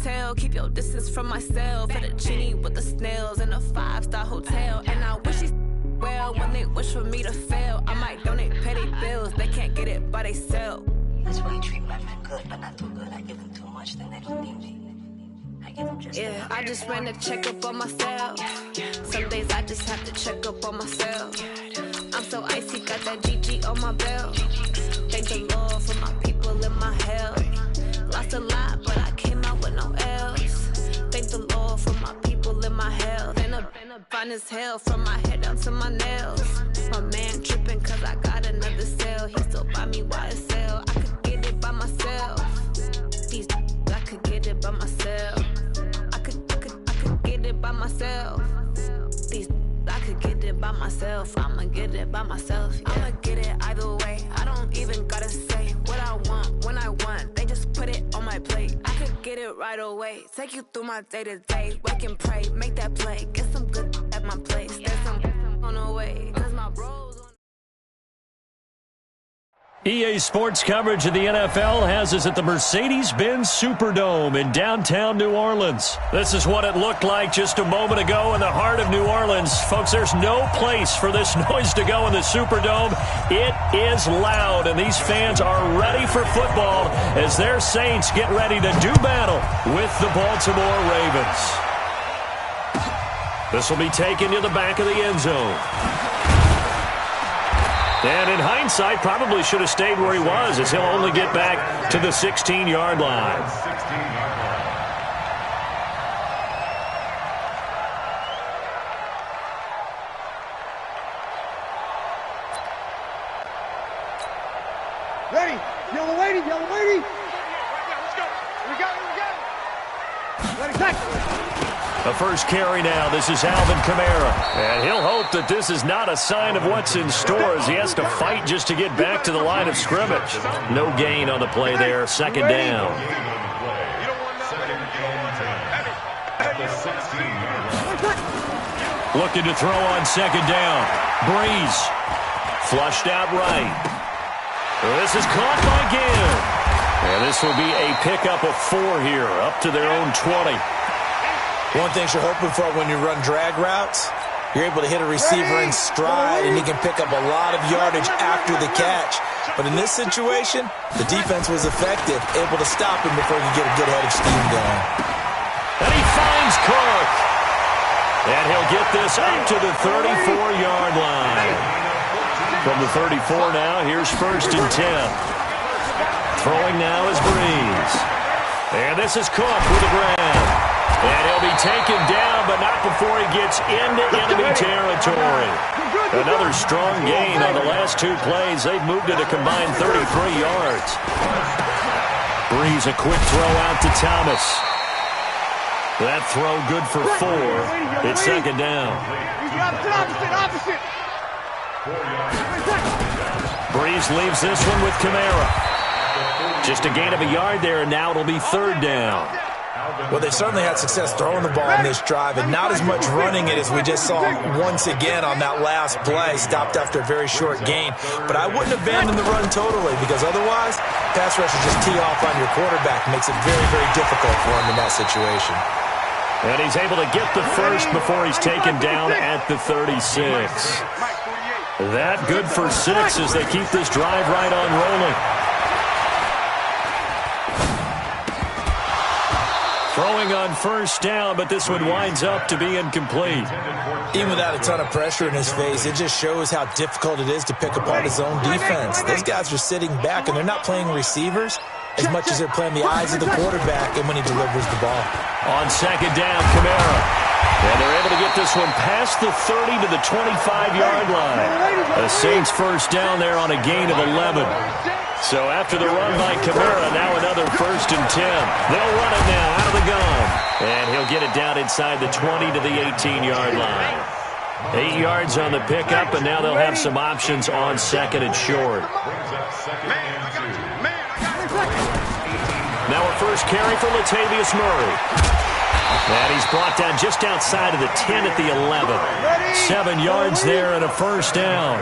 hotel. Keep your distance from myself. Fettuccine with the snails in a 5-star hotel. And I wish these well when they wish for me to fail. I might donate petty bills. They can't get it by themselves. That's why I treat my men good, but not too good. I give them too much, then they don't need me. I give them just enough. I just ran a checkup on myself. Some days I just have to check up on myself. I'm so icy, got that GG on my belt. Thank the Lord for my people in my health. Lost a lot, but I came out with no else. Thank the Lord for my people in my health. And a fine as hell from my head down to my nails. My man tripping cause I got another cell. He still buy me YSL. I could get it by myself. These I could get it by myself. I could get it by myself. These I could get it by myself. I'ma get it by myself. Yeah. I'ma get it either way. I don't even gotta say what I want when I want. They just put it on my plate. I could get it right away. Take you through my day to day. Wake and pray, make that play. Get some good at my place. There's some on the way. Cause my bros on. EA Sports coverage of the NFL has us at the Mercedes-Benz Superdome in downtown New Orleans. This is what it looked like just a moment ago in the heart of New Orleans. Folks, there's no place for this noise to go in the Superdome. It is loud, and these fans are ready for football as their Saints get ready to do battle with the Baltimore Ravens. This will be taken to the back of the end zone. And in hindsight, probably should have stayed where he was, as he'll only get back to the 16-yard line. Ready. Yellow lady. Yellow lady. Let's go. We got it. Ready, tackle. The first carry now. This is Alvin Kamara. And he'll hope that this is not a sign of what's in store as he has to fight just to get back to the line of scrimmage. No gain on the play there. Second down. Looking to throw on second down. Breeze. Flushed out right. This is caught by Gill. And this will be a pickup of 4 here, up to their own 20. One thing you're hoping for when you run drag routes, you're able to hit a receiver in stride, and he can pick up a lot of yardage after the catch. But in this situation, the defense was effective, able to stop him before he could get a good head of steam going. And he finds Cook. And he'll get this up to the 34-yard line. From the 34 now, here's 1st and 10. Throwing now is Breeze. And this is Cook with the grab. And he'll be taken down, but not before he gets into enemy territory. Another strong gain on the last 2 plays. They've moved it a combined 33 yards. Breeze, a quick throw out to Thomas. That throw good for 4. It's second down. Opposite. Breeze leaves this one with Kamara. Just a gain of a yard there, and now it'll be 3rd down. Well, they certainly had success throwing the ball in this drive, and not as much running it as we just saw once again on that last play. Stopped after a very short gain. But I wouldn't abandon the run totally, because otherwise, pass rushers just tee off on your quarterback. Makes it very, very difficult for him in that situation. And he's able to get the first before he's taken down at the 36. That good for 6 as they keep this drive right on rolling. Throwing on 1st down, but this one winds up to be incomplete. Even without a ton of pressure in his face, it just shows how difficult it is to pick apart his own defense. Those guys are sitting back, and they're not playing receivers as much as they're playing the eyes of the quarterback and when he delivers the ball. On second down, Kamara. And they're able to get this one past the 30 to the 25-yard line. The Saints 1st down there on a gain of 11. So after the run by Kamara, now another 1st and 10. They'll run it now out of the gun. And he'll get it down inside the 20 to the 18-yard line. 8 yards on the pickup, and now they'll have some options on 2nd and short. Now a first carry for Latavius Murray. And he's brought down just outside of the 10 at the 11. 7 yards there and a 1st down.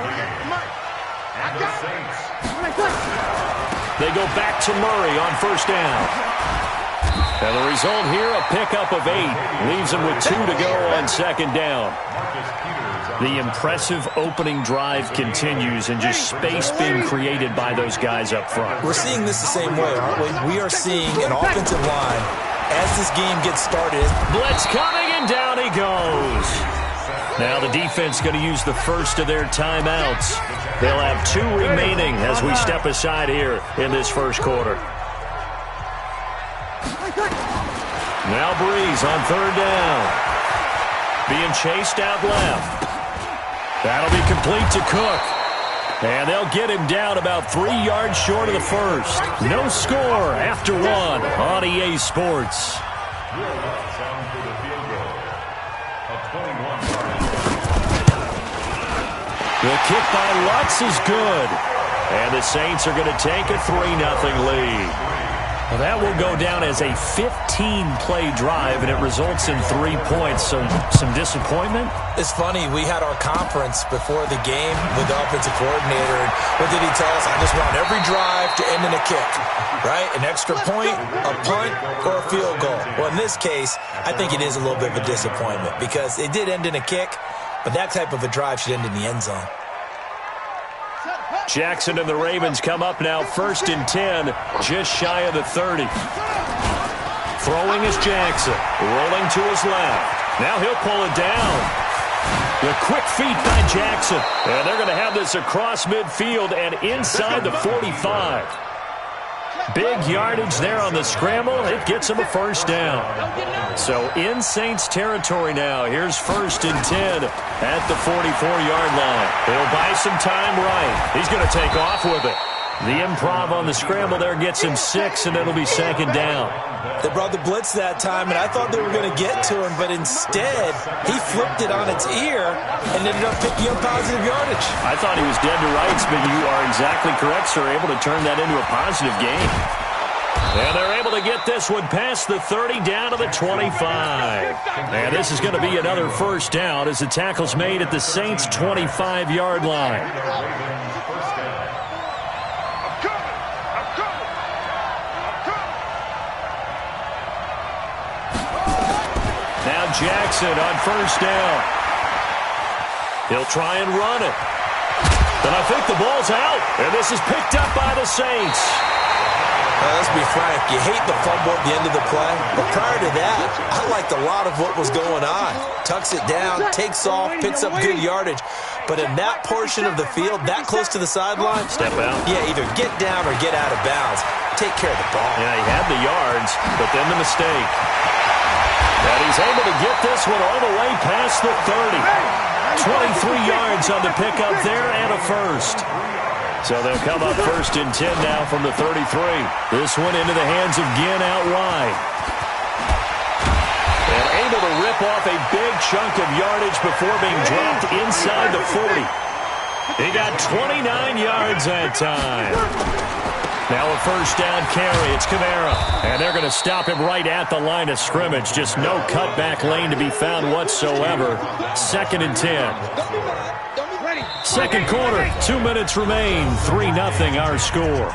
They go back to Murray on 1st down. And the result here, a pickup of 8. Leaves him with 2 to go on second down. The impressive opening drive continues and just space being created by those guys up front. We're seeing this the same way, aren't we? We are seeing an offensive line as this game gets started. Blitz coming, and down he goes. Now the defense going to use the first of their timeouts. They'll have 2 remaining as we step aside here in this first quarter. Now Breeze on third down. Being chased out left. That'll be complete to Cook. And they'll get him down about 3 yards short of the first. No score after 1 on EA Sports. The kick by Lutz is good. And the Saints are going to take a 3-0 lead. Well, that will go down as a 15-play drive, and it results in 3 points. So some disappointment? It's funny. We had our conference before the game with the offensive coordinator. And what did he tell us? I just want every drive to end in a kick, right? An extra point, a punt, or a field goal. Well, in this case, I think it is a little bit of a disappointment because it did end in a kick, but that type of a drive should end in the end zone. Jackson and the Ravens come up now, 1st and 10, just shy of the 30. Throwing is Jackson, rolling to his left. Now he'll pull it down. The quick feet by Jackson. And they're going to have this across midfield and inside the 45. Big yardage there on the scramble. It gets him a first down. So in Saints territory now. Here's 1st and 10 at the 44-yard line. He'll buy some time right. He's going to take off with it. The improv on the scramble there gets him 6, and it'll be 2nd down. They brought the blitz that time, and I thought they were going to get to him, but instead he flipped it on its ear and ended up picking up positive yardage. I thought he was dead to rights, but you are exactly correct, sir. Able to turn that into a positive gain. And they're able to get this one past the 30 down to the 25. And this is going to be another first down as the tackle's made at the Saints' 25-yard line. Now Jackson on first down. He'll try and run it. But I think the ball's out. And this is picked up by the Saints. Let's be frank, you hate the fumble at the end of the play, but prior to that, I liked a lot of what was going on. Tucks it down, takes off, picks up good yardage. But in that portion of the field, that close to the sideline, step out. Yeah, either get down or get out of bounds. Take care of the ball. Yeah, he had the yards, but then the mistake. And he's able to get this one all the way past the 30. 23 yards on the pickup there and a first. So they'll come up 1st and 10 now from the 33. This one into the hands of Ginn out wide. And able to rip off a big chunk of yardage before being dropped inside the 40. He got 29 yards that time. Now a first down carry. It's Kamara. And they're going to stop him right at the line of scrimmage. Just no cutback lane to be found whatsoever. 2nd and 10. Second quarter, 2 minutes remain. 3-0 our score.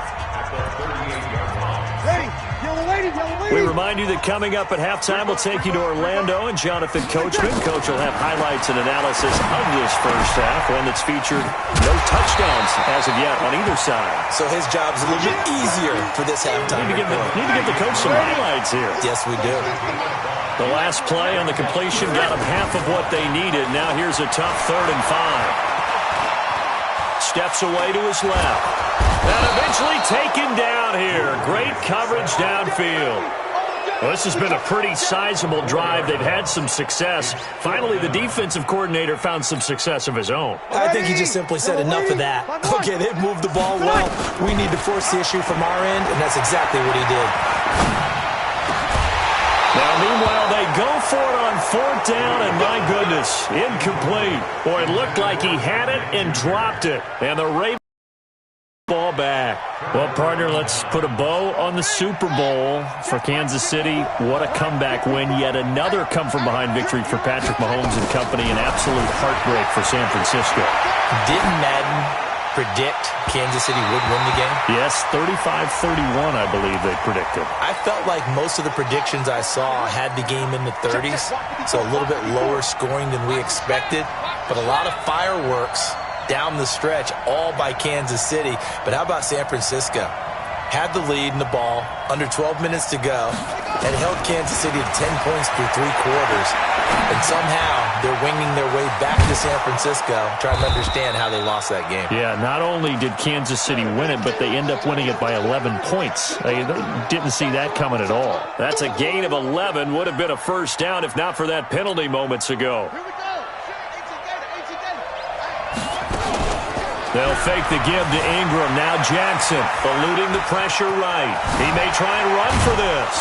We remind you that coming up at halftime, we'll take you to Orlando and Jonathan Coachman. Coach will have highlights and analysis of this first half, one that's featured no touchdowns as of yet on either side. So his job's a little bit easier for this halftime. Need to give the coach some highlights here. Yes, we do. The last play on the completion got them half of what they needed. Now here's a tough 3rd and 5. Steps away to his left. And eventually taken down here. Great coverage downfield. Well, this has been a pretty sizable drive. They've had some success. Finally, the defensive coordinator found some success of his own. I think he just simply said enough of that. Okay, they've moved the ball well. We need to force the issue from our end, and that's exactly what he did. Now, meanwhile, they go for it on 4th down, and my goodness, incomplete. Boy, it looked like he had it and dropped it. And the Ravens ball back. Well, partner, let's put a bow on the Super Bowl for Kansas City. What a comeback win. Yet another come-from-behind victory for Patrick Mahomes and company. An absolute heartbreak for San Francisco. Didn't Madden predict Kansas City would win the game? Yes, 35-31, I believe they predicted. I felt like most of the predictions I saw had the game in the 30s, so a little bit lower scoring than we expected, but a lot of fireworks down the stretch, all by Kansas City. But how about San Francisco? Had the lead in the ball, under 12 minutes to go, and held Kansas City to 10 points through 3 quarters. And somehow they're winging their way back to San Francisco, trying to understand how they lost that game. Yeah, not only did Kansas City win it, but they end up winning it by 11 points. They didn't see that coming at all. That's a gain of 11. Would have been a first down if not for that penalty moments ago. They'll fake the give to Ingram. Now Jackson eluding the pressure right. He may try and run for this.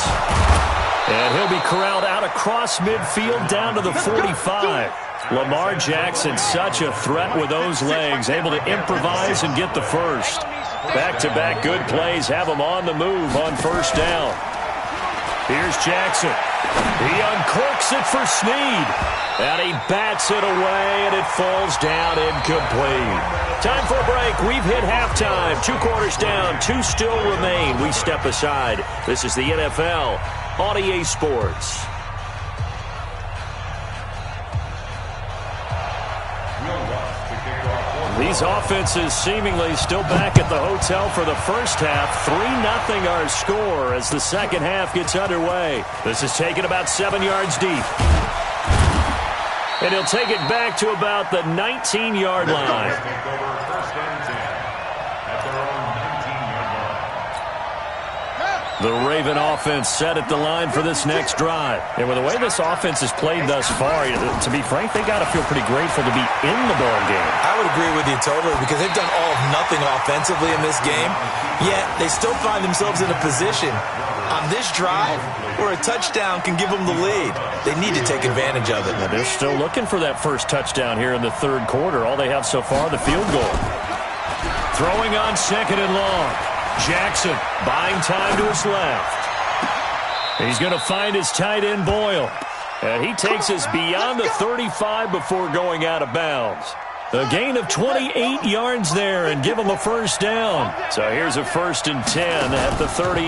And he'll be corralled out across midfield down to the 45. Lamar Jackson, such a threat with those legs, able to improvise and get the first. Back-to-back good plays have him on the move on first down. Here's Jackson. He uncorks it for Snead. And he bats it away, and it falls down incomplete. Time for a break. We've hit halftime. 2 quarters down. 2 still remain. We step aside. This is the NFL on EA Sports. These offenses seemingly still back at the hotel for the first half. 3-0 our score as the second half gets underway. This is taken about 7 yards deep. And he'll take it back to about the 19-yard line. The Raven offense set at the line for this next drive. And with the way this offense has played thus far, to be frank, they got to feel pretty grateful to be in the ball game. I would agree with you totally because they've done all of nothing offensively in this game, yet they still find themselves in a position on this drive where a touchdown can give them the lead. They need to take advantage of it. Well, they're still looking for that first touchdown here in the third quarter. All they have so far, the field goal. Throwing on second and long. Jackson buying time to his left. He's going to find his tight end Boyle. And he takes us beyond the 35 before going out of bounds. A gain of 28 yards there and give him a first down. So here's a 1st and 10 at the 38.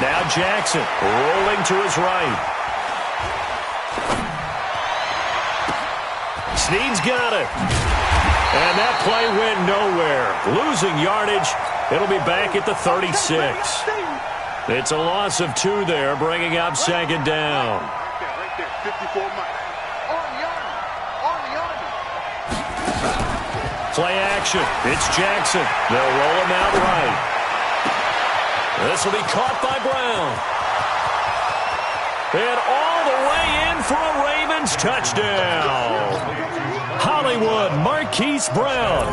Now Jackson rolling to his right. Snead's got it. And that play went nowhere. Losing yardage. It'll be back at the 36. It's a loss of 2 there, bringing up second down. Right there, 54 miles. Play action. It's Jackson. They'll roll him out right. This will be caught by Brown. And all the way in for a Ravens touchdown. Hollywood Marquise Brown,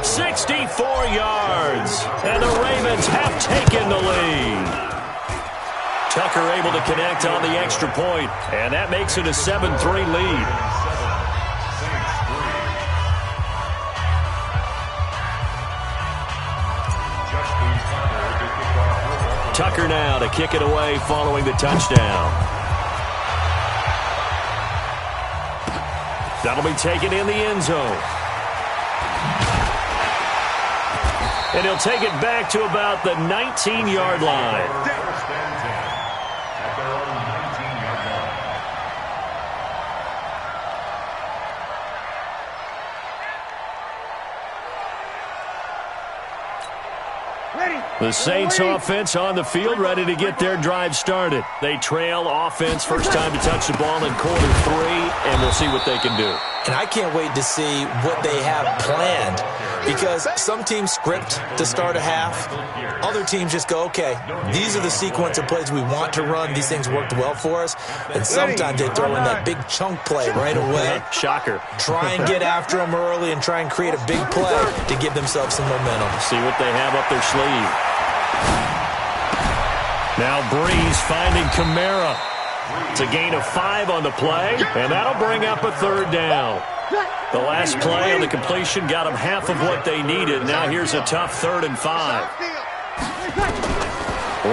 64 yards. And the Ravens have taken the lead. Tucker able to connect on the extra point, and that makes it a 7-3 lead. Tucker now to kick it away following the touchdown. That'll be taken in the end zone. And he'll take it back to about the 19-yard line. The Saints offense on the field, ready to get their drive started. They trail offense, first time to touch the ball in quarter 3, and we'll see what they can do. And I can't wait to see what they have planned because some teams script to start a half. Other teams just go, okay, these are the sequence of plays we want to run. These things worked well for us. And sometimes they throw in that big chunk play right away. Shocker. Try and get after them early and try and create a big play to give themselves some momentum. See what they have up their sleeve. Now Breeze finding Kamara. It's a gain of 5 on the play, and that'll bring up a third down. The last play on the completion got them half of what they needed. Now here's a tough 3rd and 5.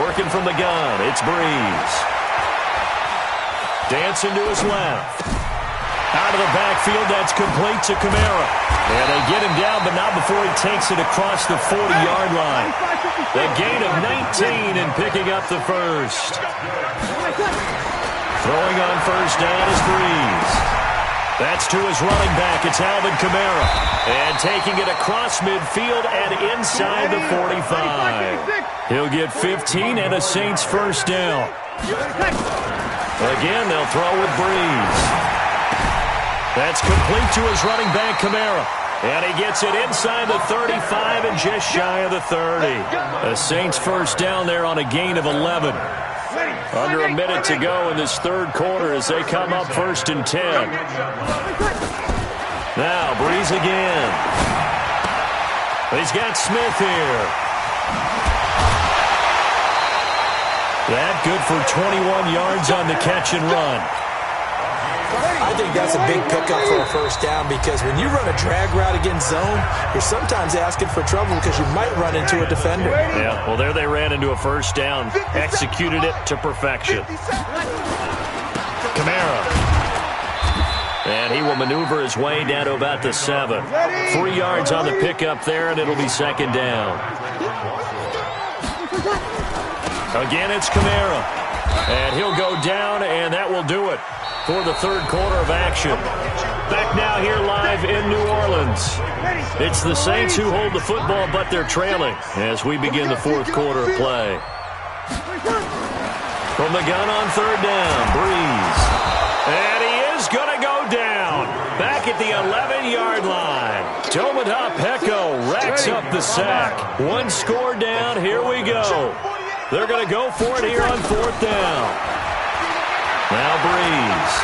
Working from the gun, it's Breeze. Dancing to his left. Out of the backfield, that's complete to Kamara. And they get him down, but not before he takes it across the 40-yard line. The gain of 19 and picking up the first. Throwing on first down is Breeze. That's to his running back. It's Alvin Kamara. And taking it across midfield and inside the 45. He'll get 15 and a Saints first down. Again, they'll throw with Breeze. That's complete to his running back, Kamara. And he gets it inside the 35 and just shy of the 30. The Saints first down there on a gain of 11. Under a minute to go in this third quarter as they come up first and 10. Now, Breeze again. He's got Smith here. That good for 21 yards on the catch and run. I think that's a big pickup for a first down because when you run a drag route against zone, you're sometimes asking for trouble because you might run into a defender. Yeah, well, there they ran into a first down. Executed it to perfection. Kamara. And he will maneuver his way down to about the 7. 3 yards on the pickup there, and it'll be second down. Again, it's Kamara. And he'll go down, and that will do it for the third quarter of action. Back now here live in New Orleans. It's the Saints who hold the football, but they're trailing as we begin the fourth quarter of play. From the gun on third down, Breeze. And he is going to go down. Back at the 11-yard line. Tomoda Peko racks up the sack. One score down, here we go. They're going to go for it here on fourth down. Now Breeze.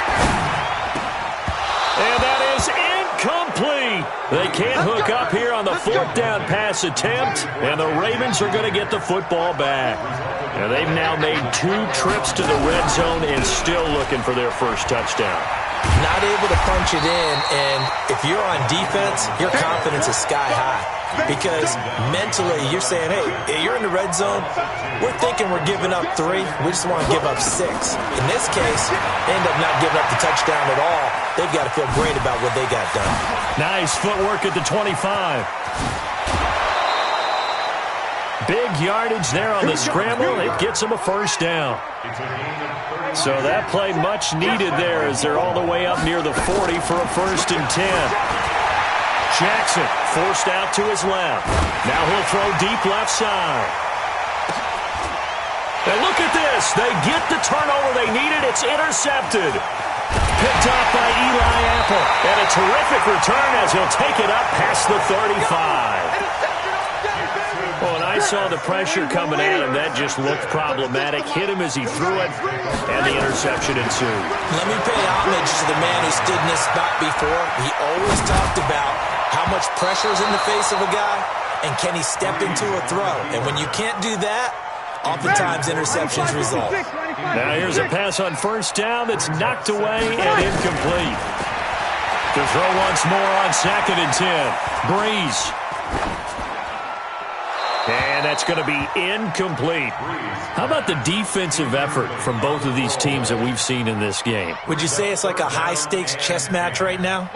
And that is incomplete. They can't hook up here on the fourth down pass attempt, and the Ravens are going to get the football back. And they've now made 2 trips to the red zone and still looking for their first touchdown. Not able to punch it in, and if you're on defense, your confidence is sky high. Because mentally, you're saying, hey, you're in the red zone. We're thinking we're giving up 3. We just want to give up 6. In this case, they end up not giving up the touchdown at all. They've got to feel great about what they got done. Nice footwork at the 25. Big yardage there on the scramble. It gets them a first down. So that play much needed there as they're all the way up near the 40 for a first and 10. Jackson forced out to his left. Now he'll throw deep left side. And look at this. They get the turnover they needed. It's intercepted. Picked off by Eli Apple. And a terrific return as he'll take it up past the 35. Well, and I saw the pressure coming at him. That just looked problematic. Hit him as he threw it, and the interception ensued. Let me pay homage to the man who stood in this spot before. He always talked about how much pressure is in the face of a guy, and can he step into a throw? And when you can't do that, oftentimes interceptions result. Now here's a pass on first down that's knocked away and incomplete. To throw once more on second and 10. Breeze. And that's going to be incomplete. How about the defensive effort from both of these teams that we've seen in this game? Would you say it's like a high-stakes chess match right now?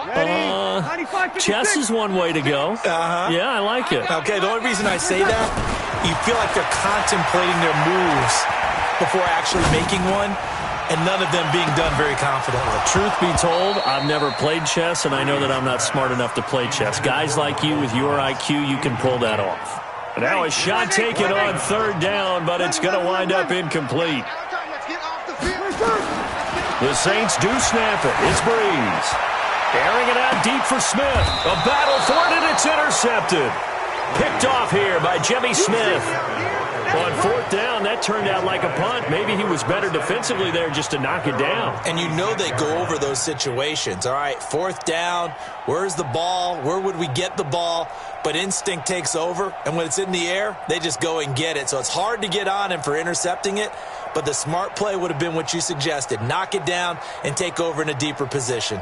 Chess is one way to go. Yeah, I like it. Okay, the only reason I say that, you feel like they're contemplating their moves before actually making one, and none of them being done very confidently. Truth be told, I've never played chess, and I know that I'm not smart enough to play chess. Guys like you with your IQ, you can pull that off. Now a shot taken on third down, but it's going to wind up incomplete. The Saints do snap it. It's Breeze. Airing it out deep for Smith. A battle for it, and it's intercepted. Picked off here by Jimmy Smith. On fourth down, that turned out like a punt. Maybe he was better defensively there just to knock it down. And you know they go over those situations. All right, fourth down, where's the ball? Where would we get the ball? But instinct takes over, and when it's in the air, they just go and get it. So it's hard to get on him for intercepting it, but the smart play would have been what you suggested. Knock it down and take over in a deeper position.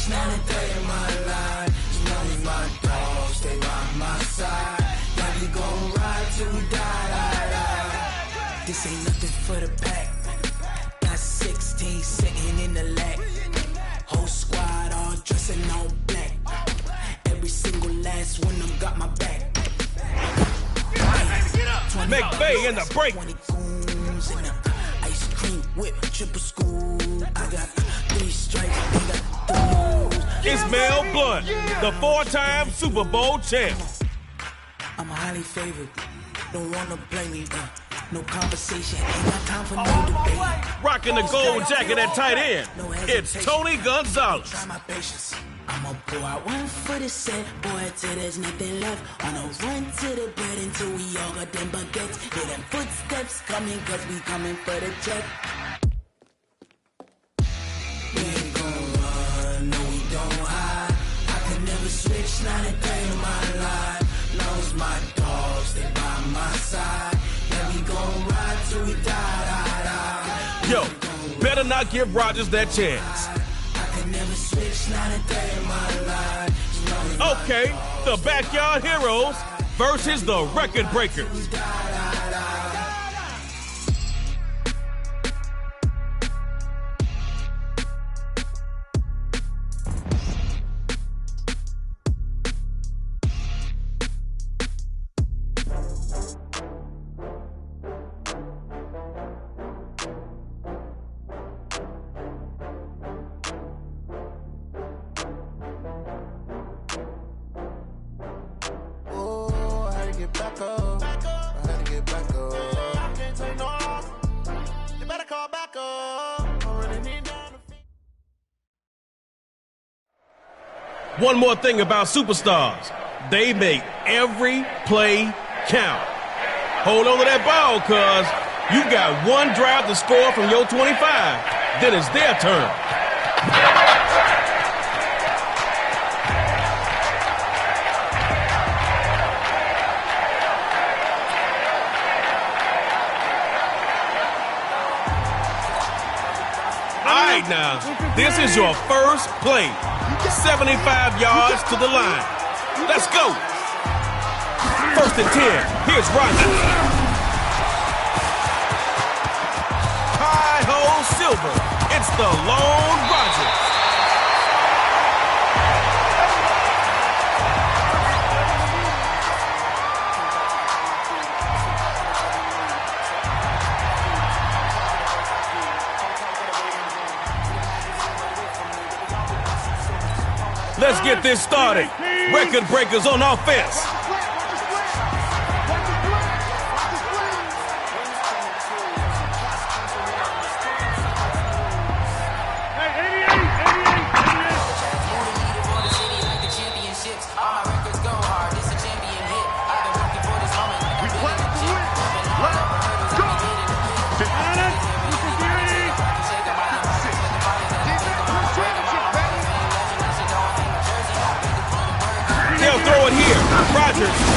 switch, now the day of my life. You know me, my dog, stay by my side. Yeah, we gon' ride till we die. This ain't nothing for the pack. Got 16 sitting in the lap. Whole squad all dressing all black. Every single last one of them got my back. McVay in the break. 20 goons in the ice cream whip, triple scoop. I got 3 strikes, they got 3 It's Mel Blount, the 4-time Super Bowl champ. I'm highly favored. Don't wanna play me. No conversation, ain't got time for no debate. Rocking the gold jacket at tight end, it's Tony Gonzalez. Try my patience. I'ma pour out one for the set, boy, till there's nothing left. On a run to the bread until we all got them baguettes. Hear them footsteps coming, cause we coming for the check. We ain't gon' run, no we don't hide. I can never switch, not a day in my life. Long as my dogs stay by my side. Yeah, we gon' ride till we die. Yo, better not give Rodgers that chance. Never switch, not a day in my life. Okay, the Backyard Heroes versus the Record Breakers. One more thing about superstars. They make every play count. Hold on to that ball, cuz you got one drive to score from your 25. Then it's their turn. All right, now, this is your first play. 75 yards to the line. Let's go. 1st and 10. Here's Rodgers. Hi-ho, Silver. It's the lone Rodgers. Let's get this started. Record breakers on offense.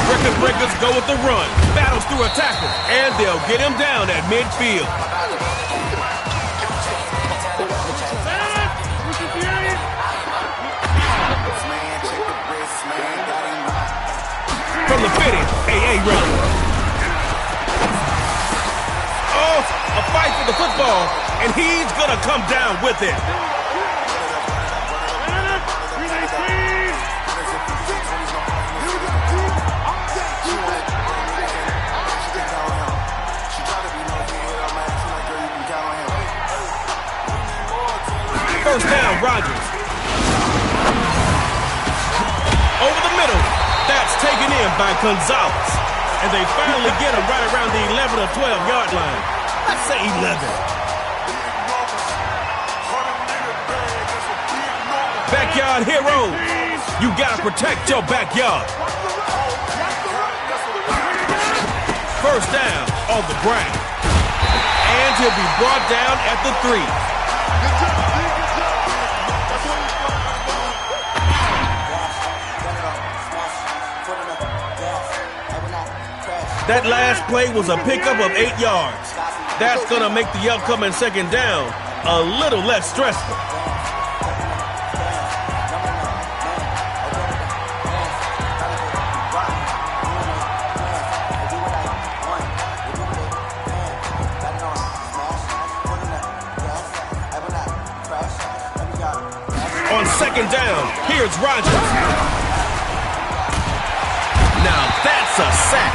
Record breakers go with the run, battles through a tackle, and they'll get him down at midfield. From the 50, AA run. Oh, a fight for the football, and he's gonna come down with it. First down, Rodgers. Over the middle. That's taken in by Gonzalez. And they finally get him right around the 11 or 12-yard line. Let's say 11. Backyard heroes. You got to protect your backyard. First down on the ground. And he'll be brought down at the 3. That last play was a pickup of 8 yards. That's going to make the upcoming second down a little less stressful. second down. Here's Rodgers. Now that's a sack.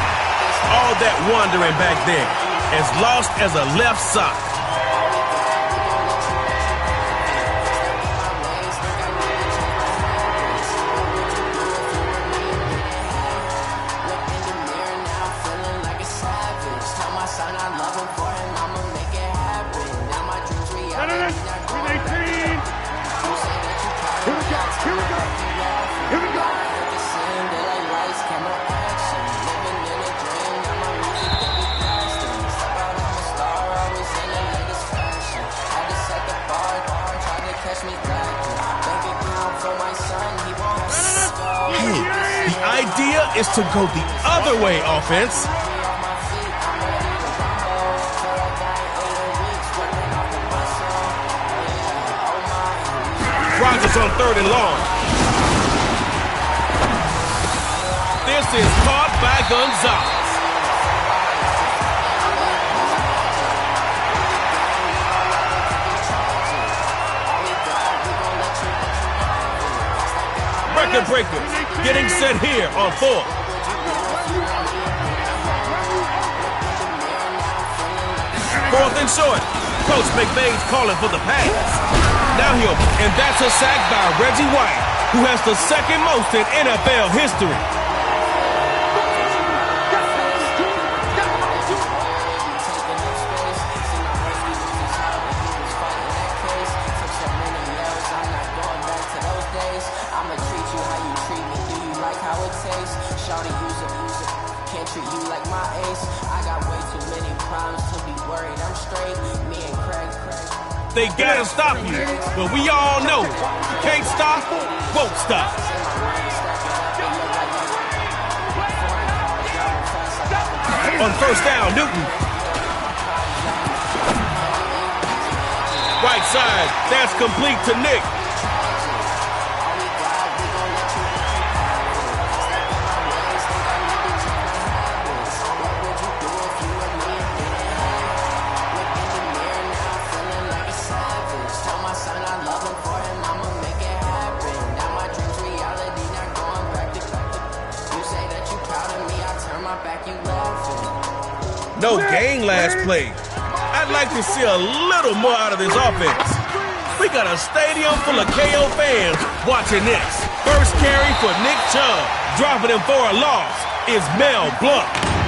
All that wandering back there, as lost as a left sock. Idea is to go the other way, offense. Rodgers on 3rd and long. This is caught by Gonzalez. Record breaker getting set here on 4th. Fourth and short. Coach McVay's calling for the pass. Now and that's a sack by Reggie White, who has the second most in NFL history. They gotta stop you, but we all know can't stop, won't stop. On 1st down, Newton. Right side, that's complete to Nick. No gain last play. I'd like to see a little more out of this offense. We got a stadium full of KO fans watching this. First carry for Nick Chubb. Dropping him for a loss is Mel Blount.